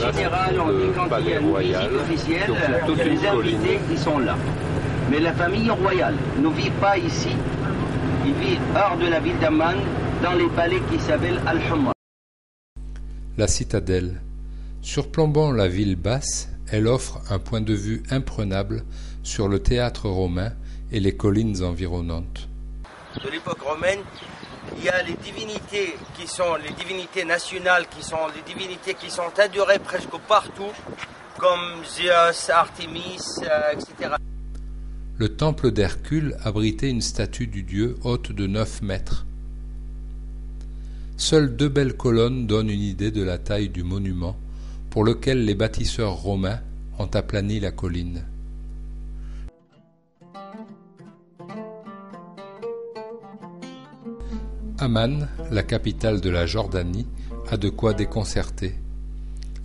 En général, on dit quand il y a une visite officielle, les invités, ils sont là. Mais la famille royale ne vit pas ici. Ils vivent hors de la ville d'Amman, dans les palais qui s'appellent Al-Humma. La citadelle. Surplombant la ville basse, elle offre un point de vue imprenable sur le théâtre romain et les collines environnantes. De l'époque romaine, il y a les divinités qui sont les divinités nationales, qui sont les divinités qui sont adorées presque partout, comme Zeus, Artémis, etc. Le temple d'Hercule abritait une statue du dieu haute de 9 mètres. Seules 2 belles colonnes donnent une idée de la taille du monument pour lequel les bâtisseurs romains ont aplani la colline. Amman, la capitale de la Jordanie, a de quoi déconcerter.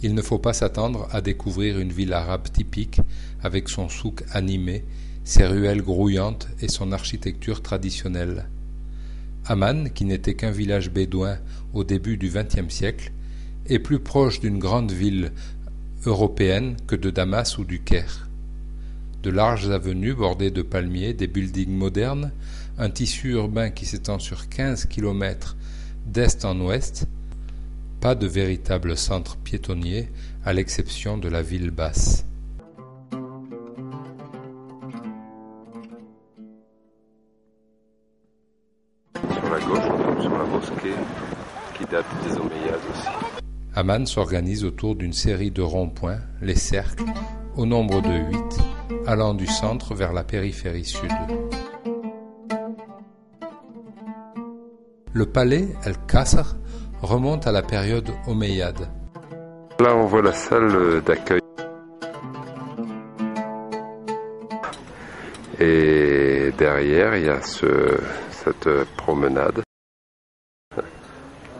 Il ne faut pas s'attendre à découvrir une ville arabe typique avec son souk animé, ses ruelles grouillantes et son architecture traditionnelle. Amman, qui n'était qu'un village bédouin au début du XXe siècle, est plus proche d'une grande ville européenne que de Damas ou du Caire. De larges avenues bordées de palmiers, des buildings modernes, un tissu urbain qui s'étend sur 15 km d'est en ouest, pas de véritable centre piétonnier à l'exception de la ville basse. Sur la gauche, on tombe sur la mosquée qui date des Omeyyades aussi. Amman s'organise autour d'une série de ronds-points, les cercles, au nombre de 8, allant du centre vers la périphérie sud. Le palais El-Qasr remonte à la période omeyyade. Là, on voit la salle d'accueil. Et derrière, il y a cette promenade.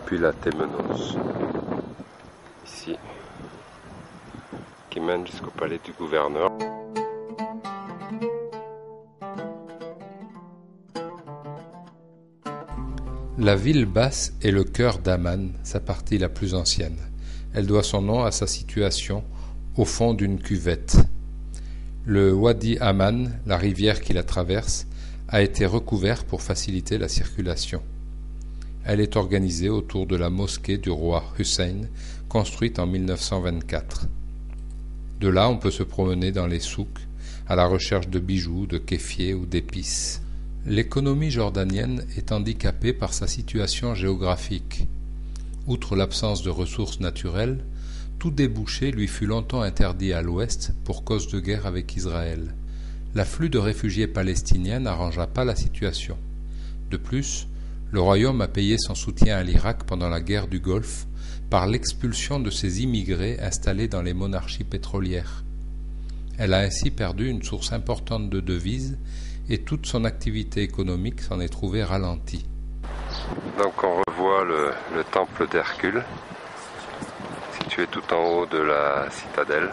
Puis la Témenos, ici, qui mène jusqu'au palais du gouverneur. La ville basse est le cœur d'Amman, sa partie la plus ancienne. Elle doit son nom à sa situation au fond d'une cuvette. Le Wadi Amman, la rivière qui la traverse, a été recouvert pour faciliter la circulation. Elle est organisée autour de la mosquée du roi Hussein, construite en 1924. De là, on peut se promener dans les souks, à la recherche de bijoux, de kéfiers ou d'épices. L'économie jordanienne est handicapée par sa situation géographique. Outre l'absence de ressources naturelles, tout débouché lui fut longtemps interdit à l'ouest pour cause de guerre avec Israël. L'afflux de réfugiés palestiniens n'arrangea pas la situation. De plus, le royaume a payé son soutien à l'Irak pendant la guerre du Golfe par l'expulsion de ses immigrés installés dans les monarchies pétrolières. Elle a ainsi perdu une source importante de devises et toute son activité économique s'en est trouvée ralentie. Donc on revoit le temple d'Hercule, situé tout en haut de la citadelle.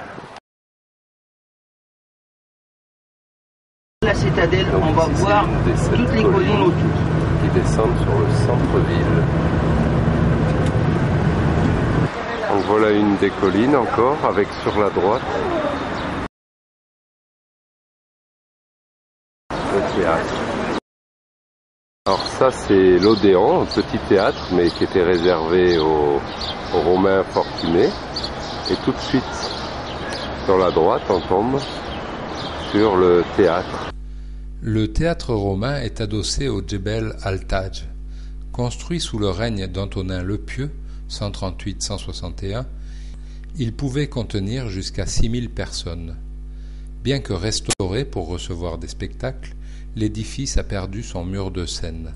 La citadelle, on va voir toutes les collines autour. Qui descendent sur le centre-ville. Donc voilà une des collines encore, avec sur la droite le théâtre. Alors ça c'est l'Odéon, un petit théâtre mais qui était réservé aux Romains fortunés. Et tout de suite sur la droite on tombe sur le théâtre. Le théâtre romain est adossé au Djebel al-Taj. Construit sous le règne d'Antonin le Pieux, 138-161, il pouvait contenir jusqu'à 6000 personnes. Bien que restauré pour recevoir des spectacles, l'édifice a perdu son mur de scène.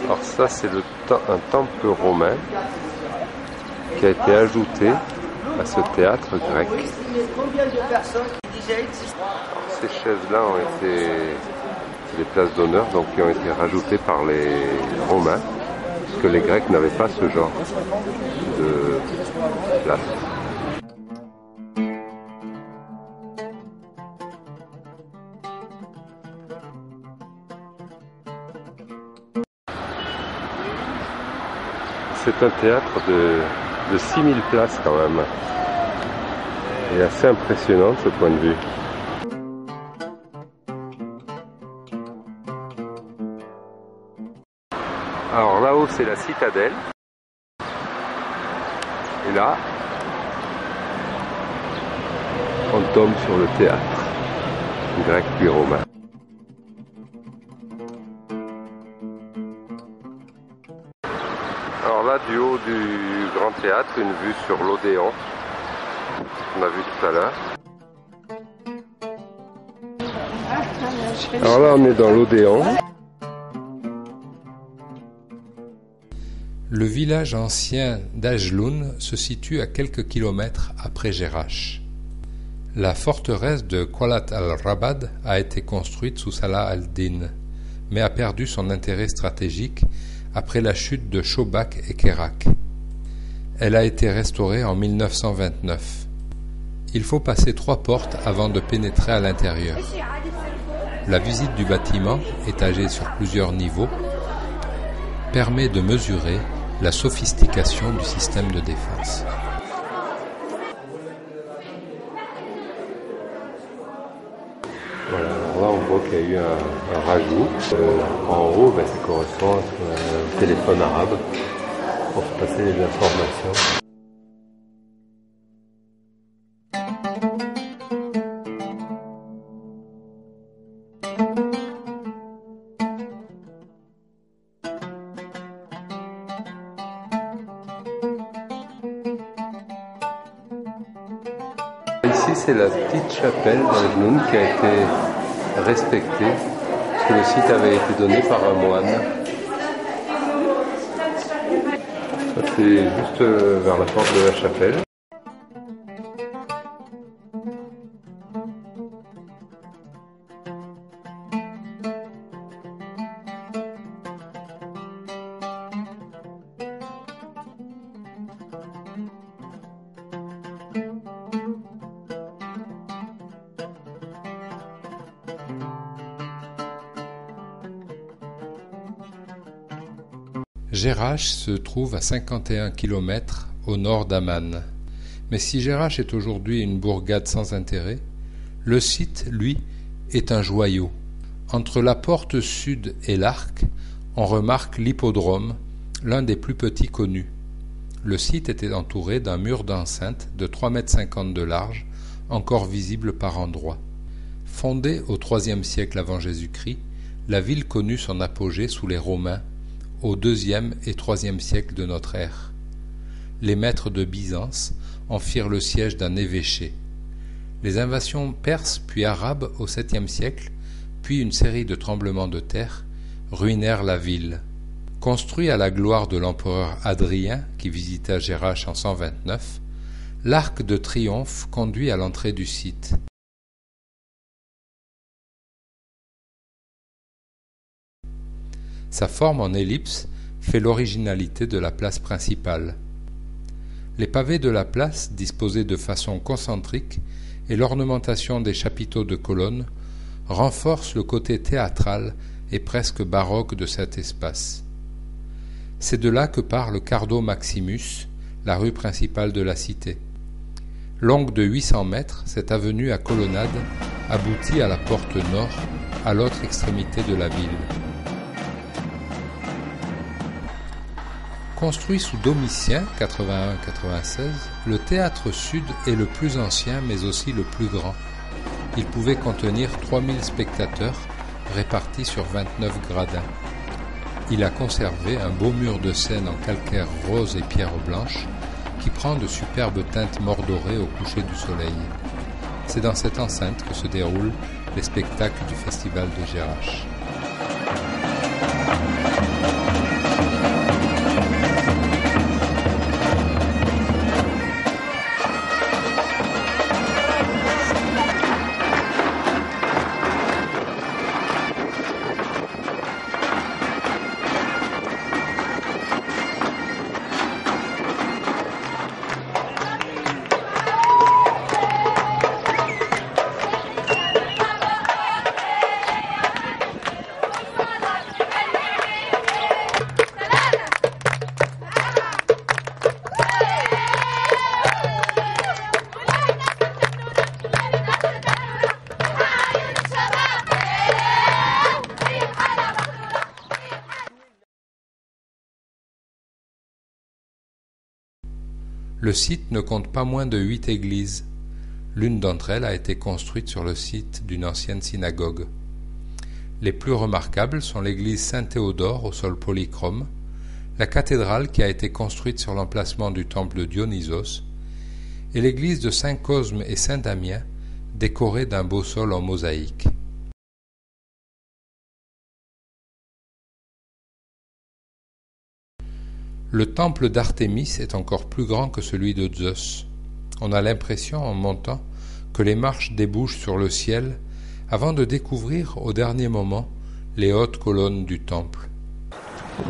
Alors ça c'est un temple romain qui a été ajouté à ce théâtre grec. Ces chaises-là ont été des places d'honneur, donc qui ont été rajoutées par les Romains, parce que les Grecs n'avaient pas ce genre de place. C'est un théâtre de 6000 places quand même. Et assez impressionnant de ce point de vue. Alors là-haut c'est la citadelle. Et là, on tombe sur le théâtre, grec puis romain. Alors là, du haut du grand théâtre, une vue sur l'Odéon, qu'on a vu tout à l'heure. Alors là, on est dans l'Odéon. Le village ancien d'Ajloun se situe à quelques kilomètres après Jerash. La forteresse de Qalat al-Rabad a été construite sous Salah al-Din, mais a perdu son intérêt stratégique après la chute de Shobak et Kerak. Elle a été restaurée en 1929. Il faut passer 3 portes avant de pénétrer à l'intérieur. La visite du bâtiment, étagé sur plusieurs niveaux, permet de mesurer la sophistication du système de défense. Voilà, alors là on voit qu'il y a eu un rajout. En haut, ça correspond à un téléphone arabe pour se passer les informations. Ici, c'est la petite chapelle d'Ajloun qui a été respectée, parce que le site avait été donné par un moine. Ça, c'est juste vers la porte de la chapelle. Jerash se trouve à 51 km au nord d'Amman. Mais si Jerash est aujourd'hui une bourgade sans intérêt, le site, lui, est un joyau. Entre la porte sud et l'arc, on remarque l'hippodrome, l'un des plus petits connus. Le site était entouré d'un mur d'enceinte de 3,50 m de large, encore visible par endroits. Fondée au IIIe siècle avant Jésus-Christ, la ville connut son apogée sous les Romains, au IIe et IIIe siècle de notre ère. Les maîtres de Byzance en firent le siège d'un évêché. Les invasions perses puis arabes au VIIe siècle, puis une série de tremblements de terre, ruinèrent la ville. Construit à la gloire de l'empereur Hadrien, qui visita Jerash en 129, l'arc de triomphe conduit à l'entrée du site. Sa forme en ellipse fait l'originalité de la place principale. Les pavés de la place, disposés de façon concentrique, et l'ornementation des chapiteaux de colonnes renforcent le côté théâtral et presque baroque de cet espace. C'est de là que part le Cardo Maximus, la rue principale de la cité. Longue de 800 mètres, cette avenue à colonnade aboutit à la porte nord, à l'autre extrémité de la ville. Construit sous Domitien, 81-96, le théâtre sud est le plus ancien mais aussi le plus grand. Il pouvait contenir 3000 spectateurs répartis sur 29 gradins. Il a conservé un beau mur de scène en calcaire rose et pierre blanche qui prend de superbes teintes mordorées au coucher du soleil. C'est dans cette enceinte que se déroulent les spectacles du festival de Jerash. Le site ne compte pas moins de 8 églises. L'une d'entre elles a été construite sur le site d'une ancienne synagogue. Les plus remarquables sont l'église Saint-Théodore au sol polychrome, la cathédrale qui a été construite sur l'emplacement du temple de Dionysos, et l'église de Saint-Cosme et Saint-Damien, décorée d'un beau sol en mosaïque. Le temple d'Artémis est encore plus grand que celui de Zeus. On a l'impression, en montant, que les marches débouchent sur le ciel avant de découvrir, au dernier moment, les hautes colonnes du temple.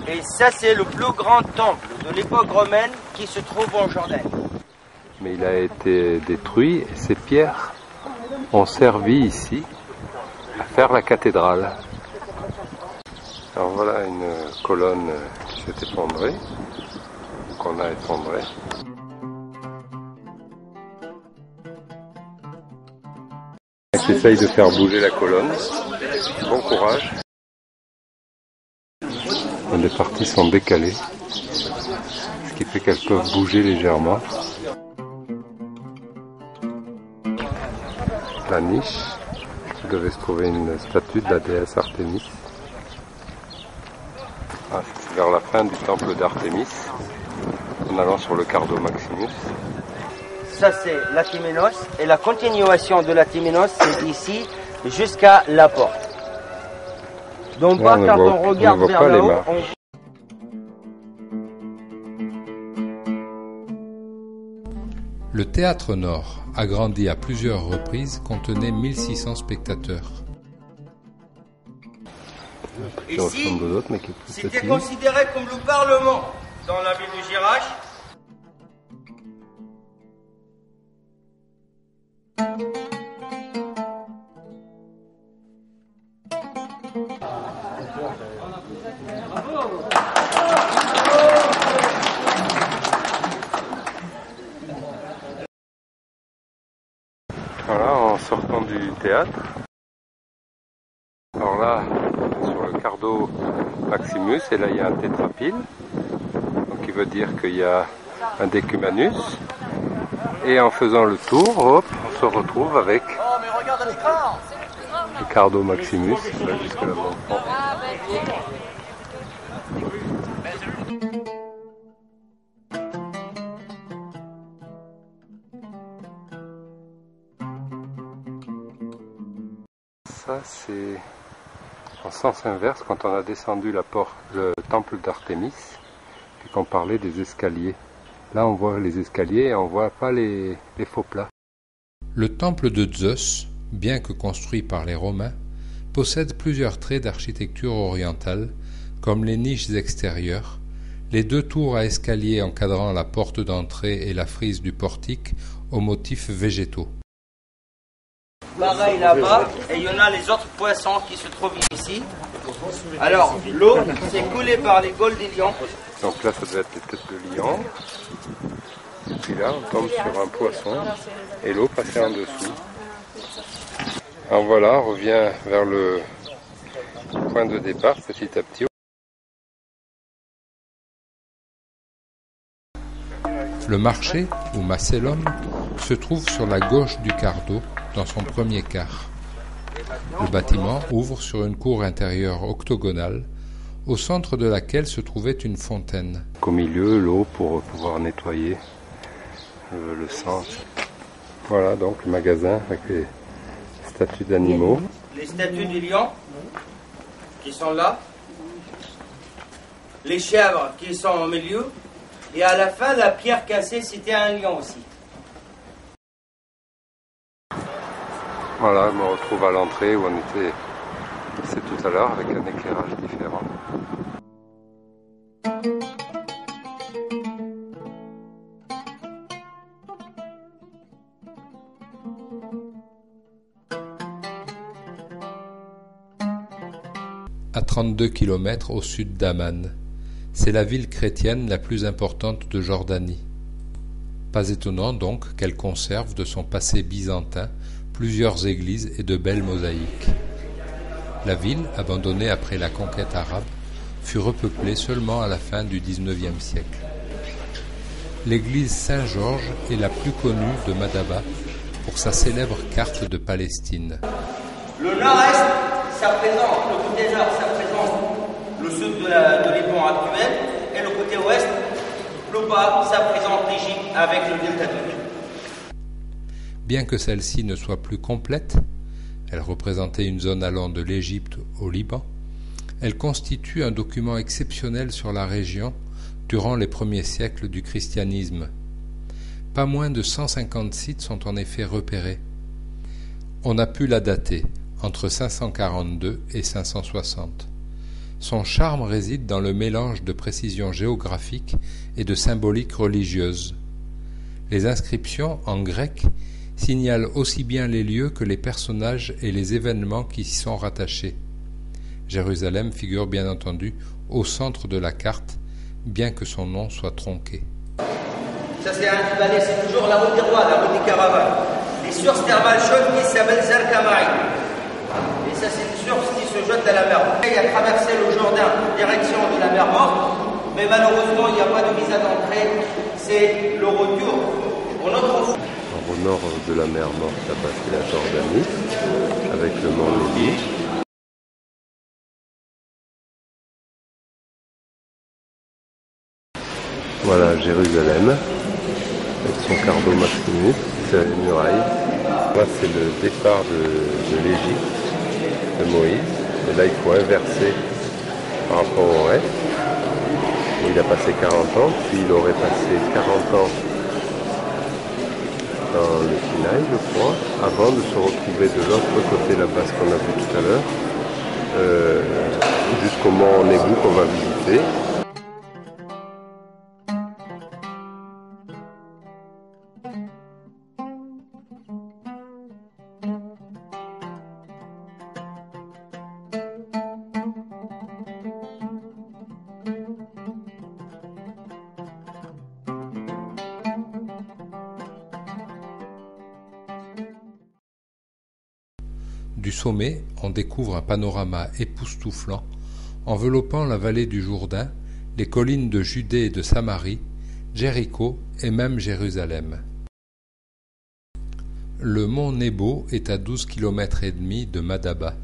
Et ça, c'est le plus grand temple de l'époque romaine qui se trouve en Jordanie. Mais il a été détruit et ces pierres ont servi ici à faire la cathédrale. Alors voilà une colonne qui s'est effondrée, qu'on a effondrée. On essaye de faire bouger la colonne. Bon courage. Les parties sont décalées, ce qui fait qu'elles peuvent bouger légèrement. La niche, il devait se trouver une statue de la déesse Artémis. Ah, c'est vers la fin du temple d'Artémis, en allant sur le Cardo Maximus. Ça, c'est l'Atiménos, et la continuation de l'Atiménos, c'est d'ici jusqu'à la porte. Donc, là, quand on regarde vers là-haut, Le théâtre Nord, agrandi à plusieurs reprises, contenait 1600 spectateurs. Ici, c'était considéré comme le Parlement dans la ville de Jerash. Voilà, en sortant du théâtre. Alors là, sur le Cardo Maximus, et là il y a un tétrapile, donc qui veut dire qu'il y a un décumanus. Et en faisant le tour, hop, on se retrouve avec le Cardo Maximus, là jusqu'à la banque. Ça c'est en sens inverse quand on a descendu le temple d'Artémis et qu'on parlait des escaliers. Là on voit les escaliers et on voit pas les faux plats. Le temple de Zeus, bien que construit par les Romains, possède plusieurs traits d'architecture orientale, comme les niches extérieures, les 2 tours à escalier encadrant la porte d'entrée et la frise du portique aux motifs végétaux. Pareil là-bas, et il y en a les autres poissons qui se trouvent ici. Alors, l'eau, c'est coulé par les gueules des lions. Donc là, ça doit être les têtes de lion. Et puis là, on tombe sur un poisson et l'eau passée en dessous. Alors voilà, on revient vers le point de départ petit à petit. Le marché, ou Macellum, se trouve sur la gauche du Cardo, dans son premier quart. Le bâtiment ouvre sur une cour intérieure octogonale, au centre de laquelle se trouvait une fontaine. Au milieu, l'eau pour pouvoir nettoyer le sang. Voilà donc le magasin avec les statues d'animaux. Les statues des lions qui sont là. Les chèvres qui sont au milieu. Et à la fin, la pierre cassée, c'était un lion aussi. Voilà, je me retrouve à l'entrée où on était tout à l'heure avec un éclairage différent. À 32 km au sud d'Amman, c'est la ville chrétienne la plus importante de Jordanie. Pas étonnant donc qu'elle conserve de son passé byzantin plusieurs églises et de belles mosaïques. La ville, abandonnée après la conquête arabe, fut repeuplée seulement à la fin du XIXe siècle. L'église Saint-Georges est la plus connue de Madaba pour sa célèbre carte de Palestine. Le nord-est, ça présente, le côté nord, ça présente le sud de Liban actuel, et le côté ouest, le bas, ça présente l'Égypte avec le delta du Nil. Bien que celle-ci ne soit plus complète, elle représentait une zone allant de l'Égypte au Liban, elle constitue un document exceptionnel sur la région durant les premiers siècles du christianisme. Pas moins de 150 sites sont en effet repérés. On a pu la dater entre 542 et 560. Son charme réside dans le mélange de précision géographique et de symbolique religieuse. Les inscriptions en grec signalent aussi bien les lieux que les personnages et les événements qui y sont rattachés. Jérusalem figure bien entendu au centre de la carte, bien que son nom soit tronqué. Ça c'est un balai, c'est toujours la route des rois, la route des caravanes. Les sources thermales chaudes qui s'appellent Zarkamari. Et ça c'est une source qui se jette à la mer. Il a traversé le Jourdain en direction de la mer Morte, mais malheureusement il n'y a pas de visa d'entrée, c'est le retour au nord. Au nord de la mer Morte, là-bas c'est la Jordanie, avec le mont Nebo. Voilà Jérusalem, avec son Cardo Maximus, c'est les murailles. Là c'est le départ de l'Égypte, de Moïse. Et là il faut inverser par rapport au reste. Il a passé 40 ans, puis il aurait passé 40 ans dans le Sinaï, je crois, avant de se retrouver de l'autre côté là-bas, ce qu'on a vu tout à l'heure, jusqu'au mont Nebo qu'on va visiter. Du sommet, on découvre un panorama époustouflant, enveloppant la vallée du Jourdain, les collines de Judée et de Samarie, Jéricho et même Jérusalem. Le mont Nebo est à 12 km et demi de Madaba.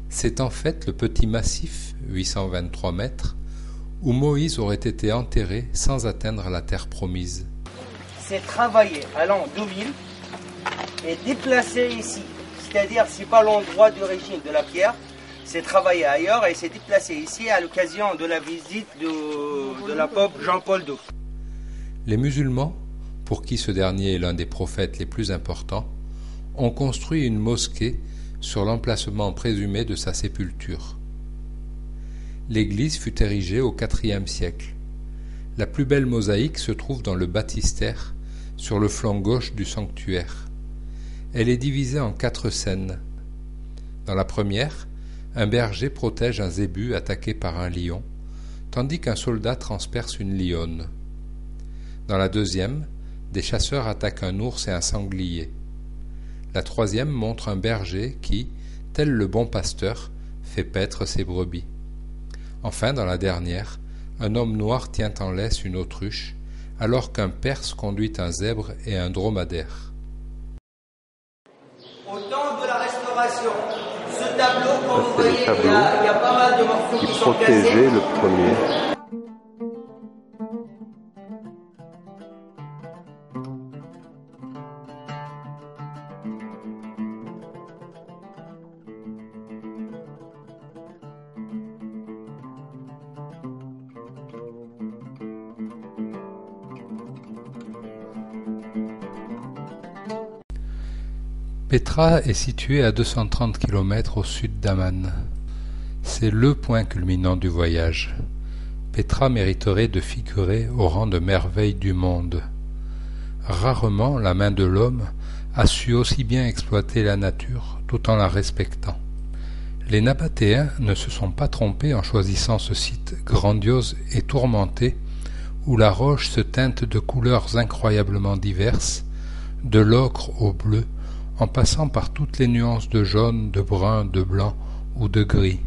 C'est en fait le petit massif, 823 mètres, où Moïse aurait été enterré sans atteindre la terre promise. C'est travaillé allant d'Ouville et déplacé ici. C'est-à-dire, c'est pas l'endroit d'origine de la pierre, c'est travaillé ailleurs et c'est déplacé ici à l'occasion de la visite de la Pope Jean-Paul II. Les musulmans, pour qui ce dernier est l'un des prophètes les plus importants, ont construit une mosquée sur l'emplacement présumé de sa sépulture. L'église fut érigée au IVe siècle. La plus belle mosaïque se trouve dans le baptistère, sur le flanc gauche du sanctuaire. Elle est divisée en 4 scènes. Dans la première, un berger protège un zébu attaqué par un lion, tandis qu'un soldat transperce une lionne. Dans la deuxième, des chasseurs attaquent un ours et un sanglier. La troisième montre un berger qui, tel le bon pasteur, fait paître ses brebis. Enfin, dans la dernière, un homme noir tient en laisse une autruche, alors qu'un Perse conduit un zèbre et un dromadaire. Au temps de la restauration, ce tableau, comme vous voyez, il y a pas mal de morceaux qui sont cassés. Protégeait le premier. Pétra est située à 230 km au sud d'Amman. C'est le point culminant du voyage. Pétra mériterait de figurer au rang de merveille du monde. Rarement la main de l'homme a su aussi bien exploiter la nature tout en la respectant. Les Nabatéens ne se sont pas trompés en choisissant ce site grandiose et tourmenté où la roche se teinte de couleurs incroyablement diverses, de l'ocre au bleu, en passant par toutes les nuances de jaune, de brun, de blanc ou de gris.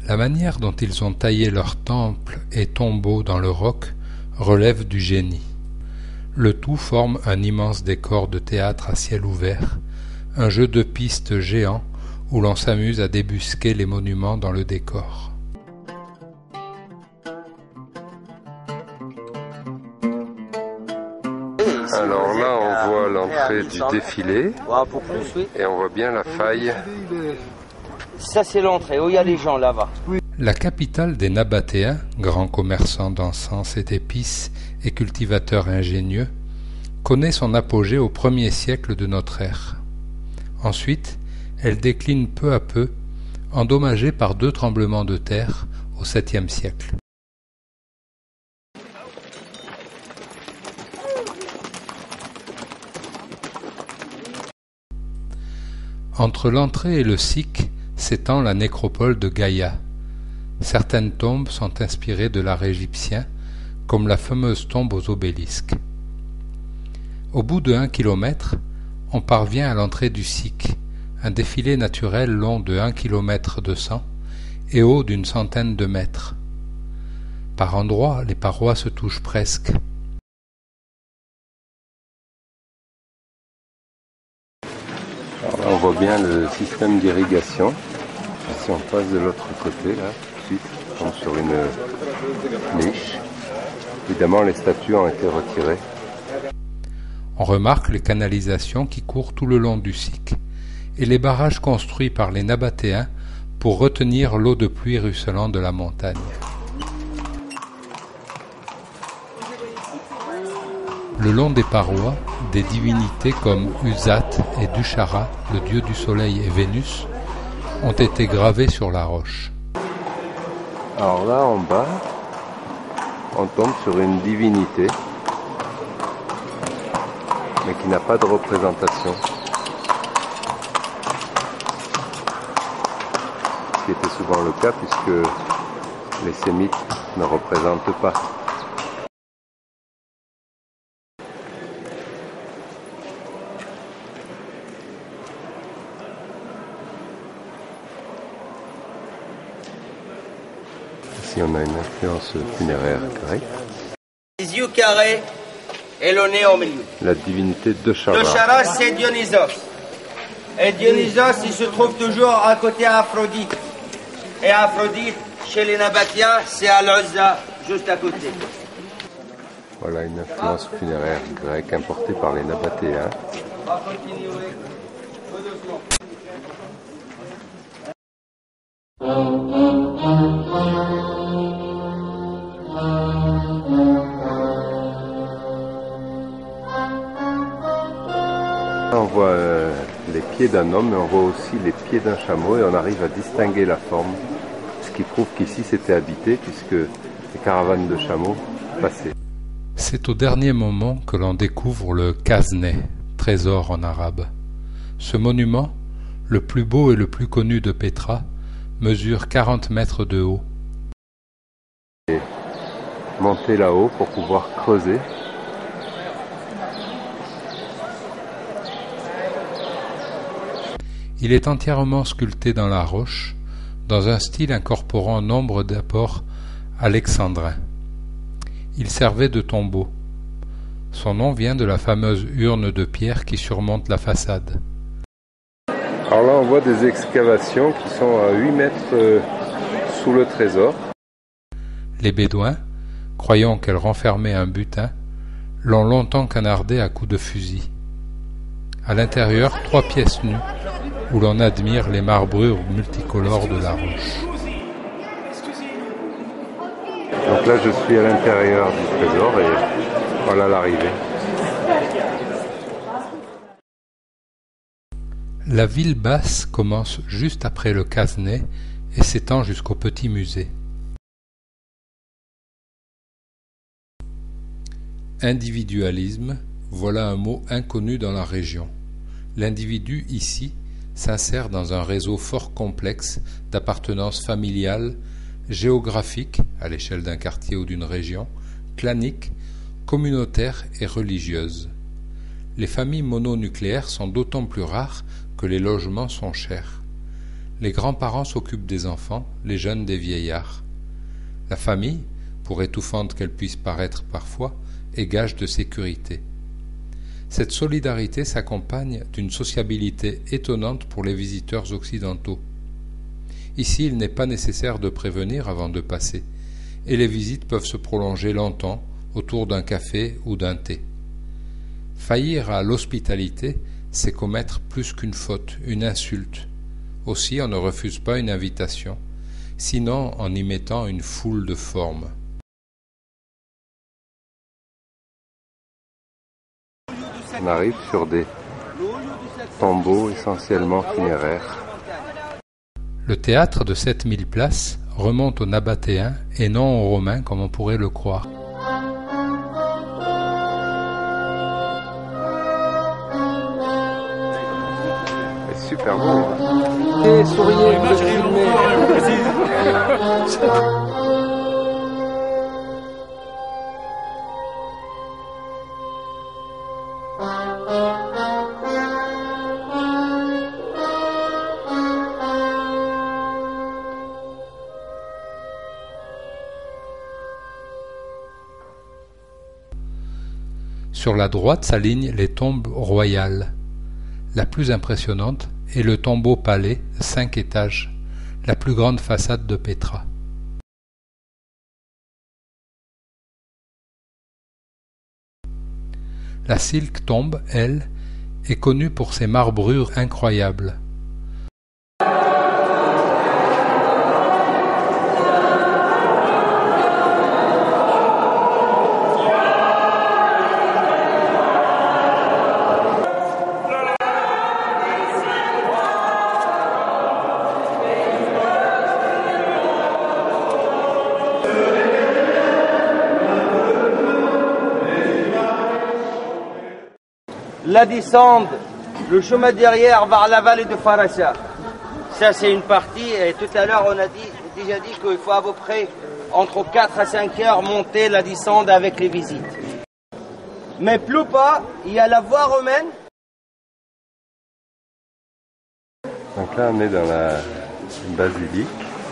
La manière dont ils ont taillé leurs temples et tombeaux dans le roc relève du génie. Le tout forme un immense décor de théâtre à ciel ouvert, un jeu de pistes géant où l'on s'amuse à débusquer les monuments dans le décor. Alors là, on voit l'entrée du défilé et on voit bien la faille. Ça, c'est l'entrée, où il y a les gens là-bas. La capitale des Nabatéens, grands commerçants d'encens et d'épices et cultivateurs ingénieux, connaît son apogée au 1er siècle de notre ère. Ensuite, elle décline peu à peu, endommagée par 2 tremblements de terre au 7e siècle. Entre l'entrée et le sikh s'étend la nécropole de Gaïa. Certaines tombes sont inspirées de l'art égyptien, comme la fameuse tombe aux obélisques. Au bout de 1 kilomètre, on parvient à l'entrée du sikh, un défilé naturel long de 1 km 200 et haut d'une centaine de mètres. Par endroits, les parois se touchent presque. On voit bien le système d'irrigation. Si on passe de l'autre côté, là, tout de suite, on tombe sur une niche. Évidemment, les statues ont été retirées. On remarque les canalisations qui courent tout le long du sikh et les barrages construits par les Nabatéens pour retenir l'eau de pluie ruisselant de la montagne. Le long des parois, des divinités comme Uzat et Dushara, le dieu du soleil et Vénus, ont été gravées sur la roche. Alors là, en bas, on tombe sur une divinité, mais qui n'a pas de représentation. Ce qui était souvent le cas, puisque les Sémites ne représentent pas. Ici, on a une influence funéraire grecque. Les yeux carrés et le nez au milieu. La divinité de Chara. De Chara, c'est Dionysos. Et Dionysos, il se trouve toujours à côté d'Aphrodite. Et Aphrodite, chez les Nabatéens, c'est Al-Uzza, juste à côté. Voilà une influence funéraire grecque importée par les Nabatéens. On va continuer. On voit les pieds d'un homme, mais on voit aussi les pieds d'un chameau et on arrive à distinguer la forme, ce qui prouve qu'ici c'était habité puisque les caravanes de chameaux passaient. C'est au dernier moment que l'on découvre le Kazne, trésor en arabe. Ce monument, le plus beau et le plus connu de Pétra, mesure 40 mètres de haut. Et monter là-haut pour pouvoir creuser. Il est entièrement sculpté dans la roche, dans un style incorporant nombre d'apports alexandrins. Il servait de tombeau. Son nom vient de la fameuse urne de pierre qui surmonte la façade. Alors là, on voit des excavations qui sont à 8 mètres sous le trésor. Les Bédouins, croyant qu'elle renfermait un butin, l'ont longtemps canardée à coups de fusil. À l'intérieur, 3 pièces nues, où l'on admire les marbrures multicolores de la roche. Donc là, je suis à l'intérieur du trésor et voilà l'arrivée. La ville basse commence juste après le Kazne et s'étend jusqu'au petit musée. Individualisme, voilà un mot inconnu dans la région. L'individu ici s'insère dans un réseau fort complexe d'appartenance familiale, géographique, à l'échelle d'un quartier ou d'une région, clanique, communautaire et religieuse. Les familles mononucléaires sont d'autant plus rares que les logements sont chers. Les grands-parents s'occupent des enfants, les jeunes des vieillards. La famille, pour étouffante qu'elle puisse paraître parfois, est gage de sécurité. Cette solidarité s'accompagne d'une sociabilité étonnante pour les visiteurs occidentaux. Ici, il n'est pas nécessaire de prévenir avant de passer, et les visites peuvent se prolonger longtemps autour d'un café ou d'un thé. Faillir à l'hospitalité, c'est commettre plus qu'une faute, une insulte. Aussi, on ne refuse pas une invitation, sinon en y mettant une foule de formes. On arrive sur des tombeaux essentiellement funéraires. Le théâtre de 7000 places remonte aux Nabatéens et non aux Romains comme on pourrait le croire. C'est super beau. Et souriez, vous êtes filmés. Sur la droite s'alignent les tombes royales. La plus impressionnante est le tombeau-palais, 5 étages, la plus grande façade de Pétra. La Silk Tombe, elle, est connue pour ses marbrures incroyables. La descente, le chemin derrière vers la vallée de Farasha. Ça, c'est une partie. Et tout à l'heure, on a déjà dit qu'il faut à peu près entre 4 à 5 heures monter la descente avec les visites. Mais plus pas, il y a la voie romaine. Donc là, on est dans la basilique.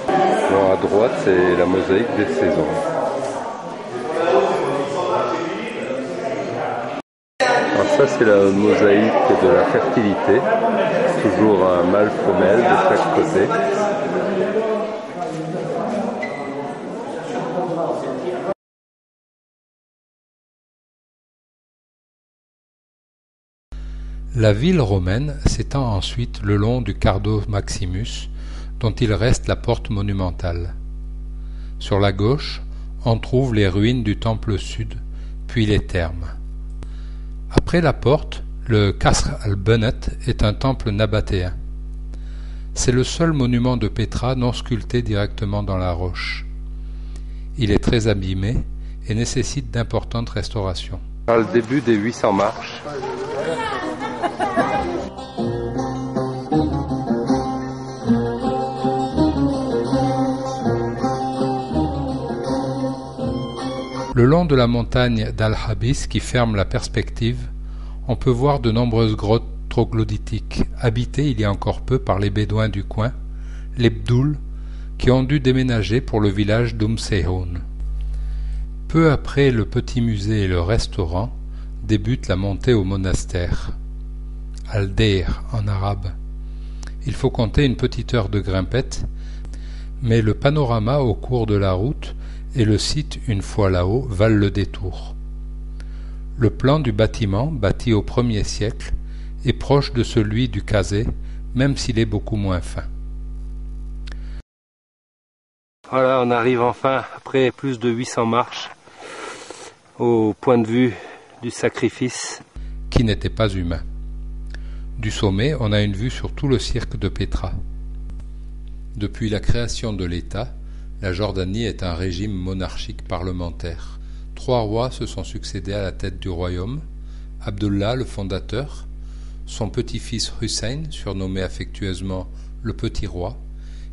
Alors à droite, c'est la mosaïque des saisons. Alors ça, c'est la mosaïque de la fertilité. Toujours un mâle-femelle de chaque côté. La ville romaine s'étend ensuite le long du Cardo Maximus, dont il reste la porte monumentale. Sur la gauche, on trouve les ruines du temple sud, puis les thermes. Après la porte, le Qasr al-Bunet est un temple nabatéen. C'est le seul monument de Pétra non sculpté directement dans la roche. Il est très abîmé et nécessite d'importantes restaurations. Le début des 800 marches. Le long de la montagne d'Al-Habis qui ferme la perspective, on peut voir de nombreuses grottes troglodytiques, habitées il y a encore peu par les Bédouins du coin, les Bdouls, qui ont dû déménager pour le village d'Seyhoun. Peu après le petit musée et le restaurant, débute la montée au monastère, Al-Deir en arabe. Il faut compter une petite heure de grimpette, mais le panorama au cours de la route et le site, une fois là-haut, valent le détour. Le plan du bâtiment, bâti au 1er siècle, est proche de celui du Kazé, même s'il est beaucoup moins fin. Voilà, on arrive enfin, après plus de 800 marches, au point de vue du sacrifice. Qui n'était pas humain. Du sommet, on a une vue sur tout le cirque de Pétra. Depuis la création de l'État, la Jordanie est un régime monarchique parlementaire. 3 rois se sont succédés à la tête du royaume. Abdullah, le fondateur, son petit-fils Hussein, surnommé affectueusement le Petit Roi,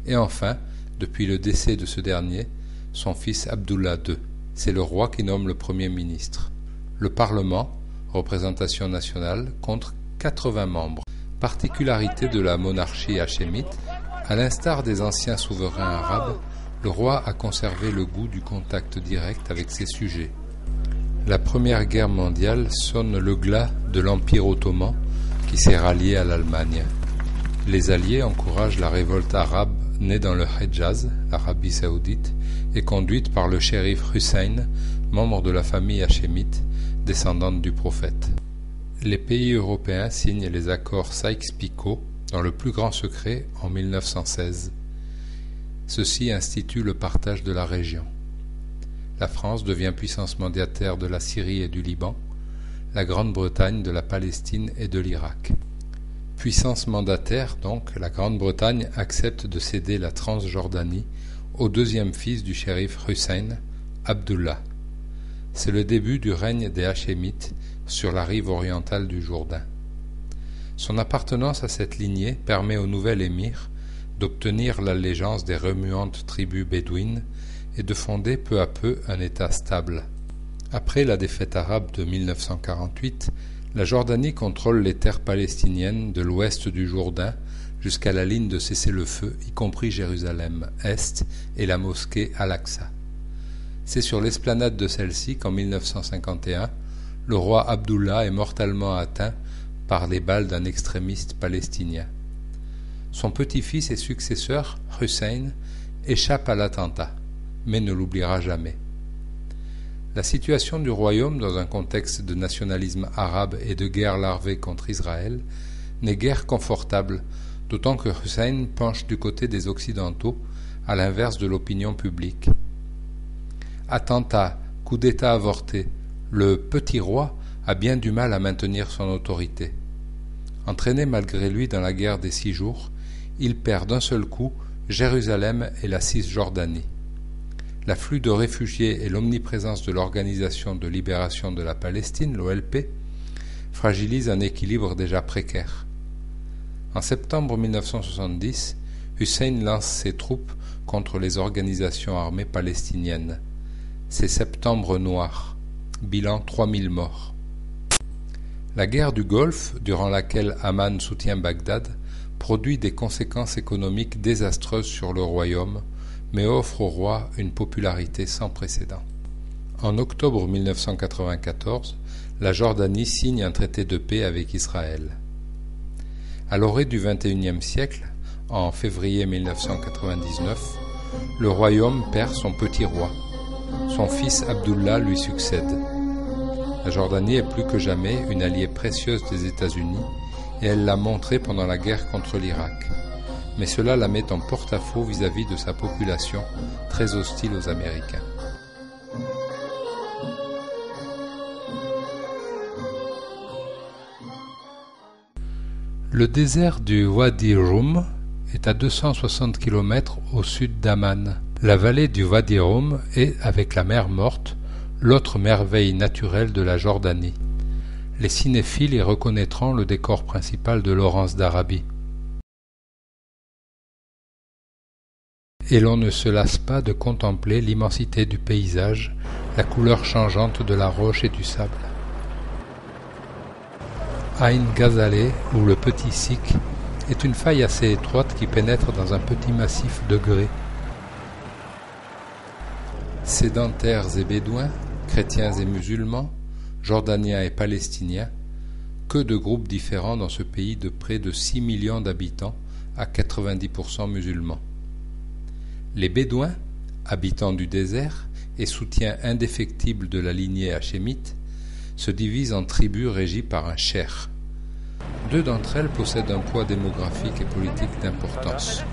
et enfin, depuis le décès de ce dernier, son fils Abdullah II. C'est le roi qui nomme le Premier ministre. Le Parlement, représentation nationale, compte 80 membres. Particularité de la monarchie hachémite, à l'instar des anciens souverains arabes, le roi a conservé le goût du contact direct avec ses sujets. La Première Guerre mondiale sonne le glas de l'Empire ottoman qui s'est rallié à l'Allemagne. Les Alliés encouragent la révolte arabe née dans le Hedjaz, l'Arabie saoudite, et conduite par le shérif Hussein, membre de la famille hachémite, descendante du prophète. Les pays européens signent les accords Sykes-Picot dans le plus grand secret en 1916. Ceux-ci instituent le partage de la région. La France devient puissance mandataire de la Syrie et du Liban, la Grande-Bretagne de la Palestine et de l'Irak. Puissance mandataire, donc, la Grande-Bretagne accepte de céder la Transjordanie au deuxième fils du shérif Hussein, Abdullah. C'est le début du règne des Hachémites sur la rive orientale du Jourdain. Son appartenance à cette lignée permet au nouvel émir d'obtenir l'allégeance des remuantes tribus bédouines et de fonder peu à peu un État stable. Après la défaite arabe de 1948, la Jordanie contrôle les terres palestiniennes de l'ouest du Jourdain jusqu'à la ligne de cessez-le-feu, y compris Jérusalem-Est et la mosquée Al-Aqsa. C'est sur l'esplanade de celle-ci qu'en 1951, le roi Abdullah est mortellement atteint par les balles d'un extrémiste palestinien. Son petit-fils et successeur, Hussein, échappe à l'attentat, mais ne l'oubliera jamais. La situation du royaume dans un contexte de nationalisme arabe et de guerre larvée contre Israël n'est guère confortable, d'autant que Hussein penche du côté des Occidentaux, à l'inverse de l'opinion publique. Attentat, coup d'État avorté, le petit roi a bien du mal à maintenir son autorité. Entraîné malgré lui dans la guerre des 6 jours, il perd d'un seul coup Jérusalem et la Cisjordanie. L'afflux de réfugiés et l'omniprésence de l'Organisation de libération de la Palestine, l'OLP, fragilisent un équilibre déjà précaire. En septembre 1970, Hussein lance ses troupes contre les organisations armées palestiniennes. C'est Septembre noir, bilan 3000 morts. La guerre du Golfe, durant laquelle Amman soutient Bagdad, produit des conséquences économiques désastreuses sur le royaume, mais offre au roi une popularité sans précédent. En octobre 1994, la Jordanie signe un traité de paix avec Israël. À l'orée du XXIe siècle, en février 1999, le royaume perd son petit roi. Son fils Abdullah lui succède. La Jordanie est plus que jamais une alliée précieuse des États-Unis et elle l'a montré pendant la guerre contre l'Irak. Mais cela la met en porte-à-faux vis-à-vis de sa population, très hostile aux Américains. Le désert du Wadi Rum est à 260 km au sud d'Amman. La vallée du Wadi Rum est, avec la mer Morte, l'autre merveille naturelle de la Jordanie. Les cinéphiles y reconnaîtront le décor principal de Laurence d'Arabie. Et l'on ne se lasse pas de contempler l'immensité du paysage, la couleur changeante de la roche et du sable. Ain Ghazaleh, ou le Petit Sik, est une faille assez étroite qui pénètre dans un petit massif de grès. Sédentaires et bédouins, chrétiens et musulmans, jordaniens et palestiniens, que de groupes différents dans ce pays de près de 6 millions d'habitants, à 90% musulmans. Les Bédouins, habitants du désert et soutiens indéfectibles de la lignée hachémite, se divisent en tribus régies par un cheikh. 2 d'entre elles possèdent un poids démographique et politique d'importance.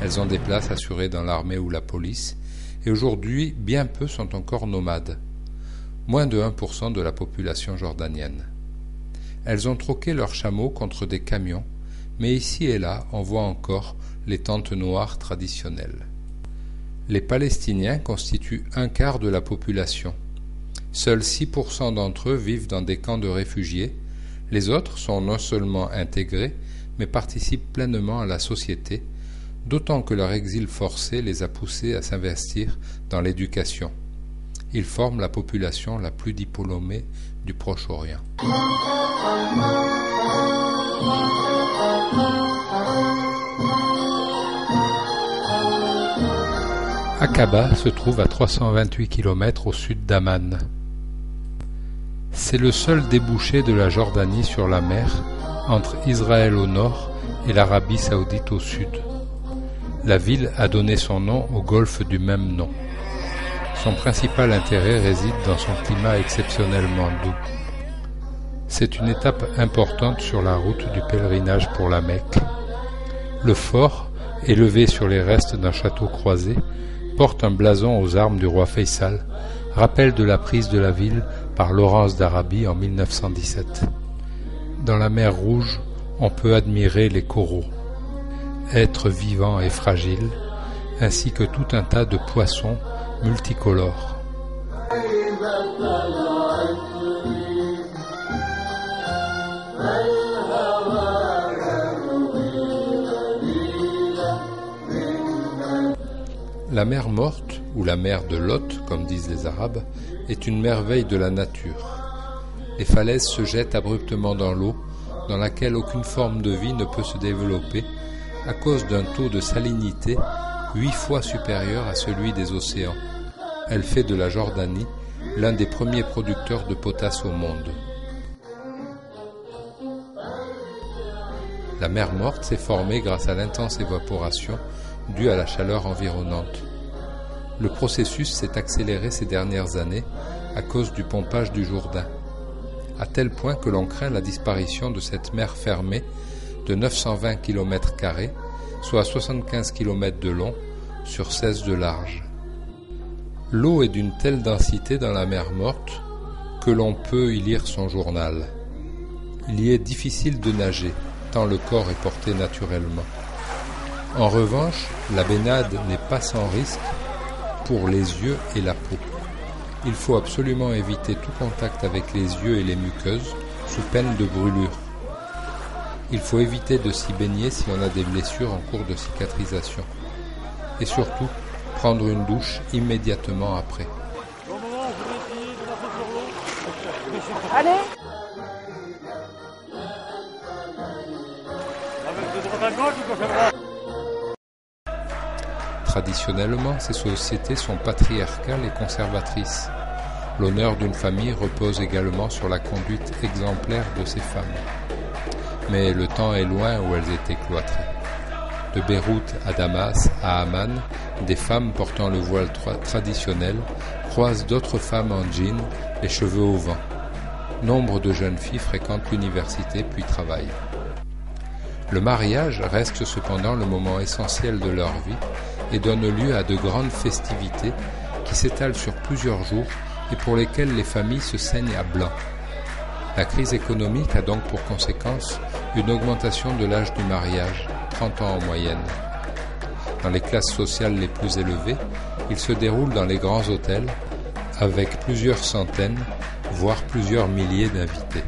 Elles ont des places assurées dans l'armée ou la police, et aujourd'hui bien peu sont encore nomades, moins de 1% de la population jordanienne. Elles ont troqué leurs chameaux contre des camions, mais ici et là on voit encore les tentes noires traditionnelles. Les Palestiniens constituent 1/4 de la population. Seuls 6% d'entre eux vivent dans des camps de réfugiés. Les autres sont non seulement intégrés, mais participent pleinement à la société, d'autant que leur exil forcé les a poussés à s'investir dans l'éducation. Ils forment la population la plus diplômée du Proche-Orient. Aqaba se trouve à 328 km au sud d'Amman. C'est le seul débouché de la Jordanie sur la mer, entre Israël au nord et l'Arabie saoudite au sud. La ville a donné son nom au golfe du même nom. Son principal intérêt réside dans son climat exceptionnellement doux. C'est une étape importante sur la route du pèlerinage pour la Mecque. Le fort, élevé sur les restes d'un château croisé, porte un blason aux armes du roi Faisal, rappel de la prise de la ville par Laurence d'Arabie en 1917. Dans la mer Rouge, on peut admirer les coraux, êtres vivants et fragiles, ainsi que tout un tas de poissons multicolores. La mer Morte, ou la mer de Lot, comme disent les Arabes, est une merveille de la nature. Les falaises se jettent abruptement dans l'eau, dans laquelle aucune forme de vie ne peut se développer, à cause d'un taux de salinité 8 fois supérieur à celui des océans. Elle fait de la Jordanie l'un des premiers producteurs de potasse au monde. La mer Morte s'est formée grâce à l'intense évaporation due à la chaleur environnante. Le processus s'est accéléré ces dernières années à cause du pompage du Jourdain, à tel point que l'on craint la disparition de cette mer fermée de 920 km², soit 75 km de long sur 16 de large. L'eau est d'une telle densité dans la mer Morte que l'on peut y lire son journal. Il y est difficile de nager, tant le corps est porté naturellement. En revanche, la baignade n'est pas sans risque pour les yeux et la peau. Il faut absolument éviter tout contact avec les yeux et les muqueuses, sous peine de brûlure. Il faut éviter de s'y baigner si on a des blessures en cours de cicatrisation. Et surtout, prendre une douche immédiatement après. Allez! Traditionnellement, ces sociétés sont patriarcales et conservatrices. L'honneur d'une famille repose également sur la conduite exemplaire de ces femmes. Mais le temps est loin où elles étaient cloîtrées. De Beyrouth à Damas, à Amman, des femmes portant le voile traditionnel croisent d'autres femmes en jean, les cheveux au vent. Nombre de jeunes filles fréquentent l'université puis travaillent. Le mariage reste cependant le moment essentiel de leur vie et donne lieu à de grandes festivités qui s'étalent sur plusieurs jours et pour lesquelles les familles se saignent à blanc. La crise économique a donc pour conséquence une augmentation de l'âge du mariage, 30 ans en moyenne. Dans les classes sociales les plus élevées, il se déroule dans les grands hôtels avec plusieurs centaines, voire plusieurs milliers d'invités.